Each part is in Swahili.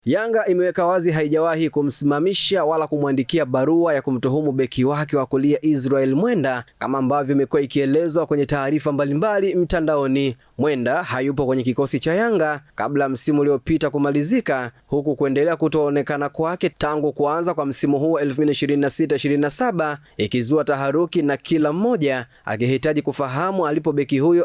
Yanga imeweka wazi haijawahi kumsimamisha wala kumwandikia barua ya kumtuhumu beki wake wa kulia Israel Mwenda kama ambavyo imekuwa ikielezwa kwenye taarifa mbalimbali mtandaoni. Mwenda hayupo kwenye kikosi cha Yanga kabla msimu uliopita kumalizika, huku kuendelea kutoonekana kwake tangu kuanza kwa msimu huu 2026-27 ikizua taharuki na kila mmoja akihitaji kufahamu alipo beki huyo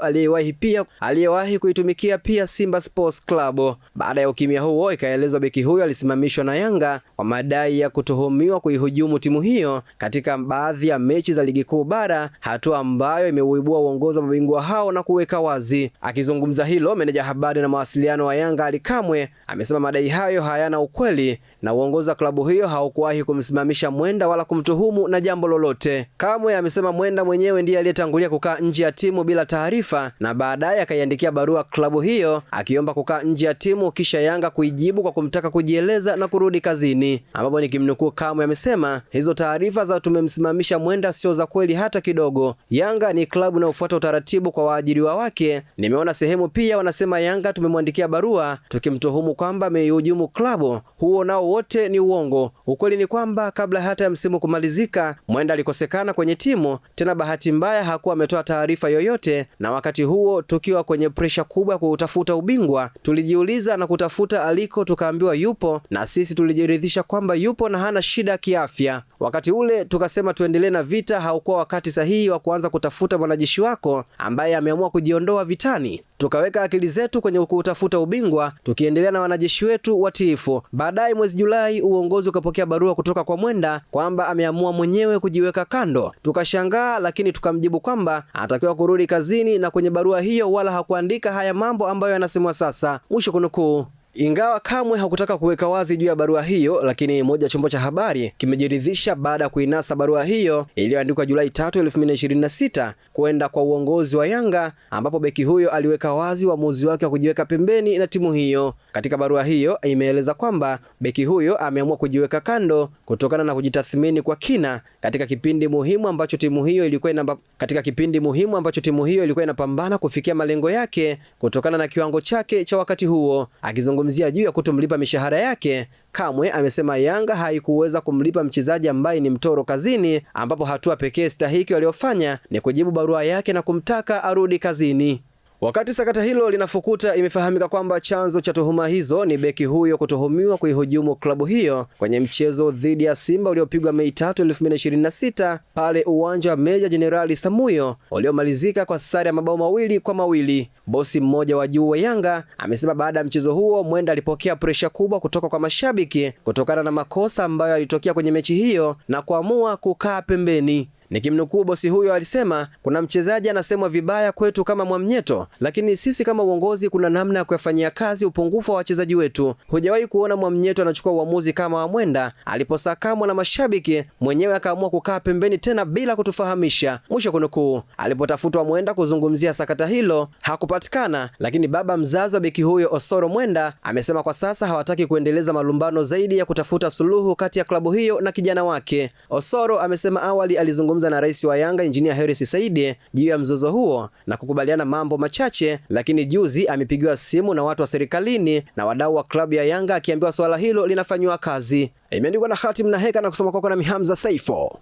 aliyewahi kuitumikia pia Simba Sports Club. Baada ya ukimya huo, ikaelezwa beki huyo alisimamishwa na Yanga kwa madai ya kutuhumiwa kuihujumu timu hiyo katika baadhi ya mechi za ligi kuu bara, hatua ambayo imeuibua uongozi wa mabingwa hao na kuweka wazi. Akizungumza hilo, meneja habari na mawasiliano wa Yanga Ali Kamwe amesema madai hayo hayana ukweli na uongozi wa klabu hiyo haukuwahi kumsimamisha Mwenda wala kumtuhumu na jambo lolote. Kamwe amesema Mwenda mwenyewe ndiye aliyetangulia kukaa nje ya timu bila taarifa na baadaye akaiandikia barua klabu hiyo akiomba kukaa nje ya timu, kisha Yanga kuijibu kwa kumtaka kujieleza na kurudi kazini, ambapo nikimnukuu Kamwe amesema hizo taarifa za tumemsimamisha Mwenda sio za kweli hata kidogo. Yanga ni klabu inayofuata utaratibu kwa waajiriwa wake. Nimeona sehemu pia wanasema Yanga tumemwandikia barua tukimtuhumu kwamba ameihujumu klabu. Huo nao wote ni uongo. Ukweli ni kwamba kabla hata ya msimu kumalizika, Mwenda alikosekana kwenye timu, tena bahati mbaya hakuwa ametoa taarifa yoyote, na wakati huo tukiwa kwenye presha kubwa ya kutafuta ubingwa, tulijiuliza na kutafuta aliko, tukaambiwa yupo, na sisi tulijiridhisha kwamba yupo na hana shida kiafya. Wakati ule tukasema tuendelee na vita, haukuwa wakati sahihi wa kuanza kutafuta mwanajeshi wako ambaye ameamua kujiondoa vitani. Tukaweka akili zetu kwenye kutafuta ubingwa, tukiendelea na wanajeshi wetu watiifu. Baadaye mwezi Julai, uongozi ukapokea barua kutoka kwa Mwenda kwamba ameamua mwenyewe kujiweka kando. Tukashangaa, lakini tukamjibu kwamba anatakiwa kurudi kazini, na kwenye barua hiyo wala hakuandika haya mambo ambayo yanasemwa sasa. Mwisho kunukuu. Ingawa Kamwe hakutaka kuweka wazi juu ya barua hiyo, lakini moja chombo cha habari kimejiridhisha baada ya kuinasa barua hiyo iliyoandikwa Julai 3, 2026 kwenda kwa uongozi wa Yanga, ambapo beki huyo aliweka wazi uamuzi wake wa kujiweka pembeni na timu hiyo. Katika barua hiyo imeeleza kwamba beki huyo ameamua kujiweka kando kutokana na kujitathmini kwa kina katika kipindi muhimu ambacho timu hiyo ilikuwa inapambana kufikia malengo yake kutokana na kiwango chake cha wakati huo. Akizungumzia juu ya kutomlipa mishahara yake, Kamwe amesema Yanga haikuweza kumlipa mchezaji ambaye ni mtoro kazini, ambapo hatua pekee stahiki waliofanya ni kujibu barua yake na kumtaka arudi kazini. Wakati sakata hilo linafukuta, imefahamika kwamba chanzo cha tuhuma hizo ni beki huyo kutuhumiwa kuihujumu klabu hiyo kwenye mchezo dhidi ya Simba uliopigwa Mei 3, 2026 pale uwanja wa Meja Jenerali Samuyo uliomalizika kwa sare ya mabao 2-2. Bosi mmoja wa juu wa Yanga amesema baada ya mchezo huo Mwenda alipokea presha kubwa kutoka kwa mashabiki kutokana na makosa ambayo yalitokea kwenye mechi hiyo na kuamua kukaa pembeni. Nikimnukuu bosi huyo alisema, kuna mchezaji anasemwa vibaya kwetu kama Mwamnyeto, lakini sisi kama uongozi kuna namna ya kuyafanyia kazi upungufu wa wachezaji wetu. Hujawahi kuona Mwamnyeto anachukua uamuzi kama wa Mwenda aliposakamwa na mashabiki, mwenyewe akaamua kukaa pembeni tena bila kutufahamisha. Mwisho kunukuu. Alipotafutwa Mwenda kuzungumzia sakata hilo hakupatikana, lakini baba mzazi wa beki huyo Osoro Mwenda amesema kwa sasa hawataki kuendeleza malumbano zaidi ya kutafuta suluhu kati ya klabu hiyo na kijana wake. Osoro amesema awali alizungumza na rais wa Yanga Injinia Hersi Said juu ya mzozo huo na kukubaliana mambo machache, lakini juzi amepigiwa simu na watu wa serikalini na wadau wa klabu ya Yanga akiambiwa swala hilo linafanywa kazi. Imeandikwa na Khatim na Heka na kusoma kwako na Hamza Saifo.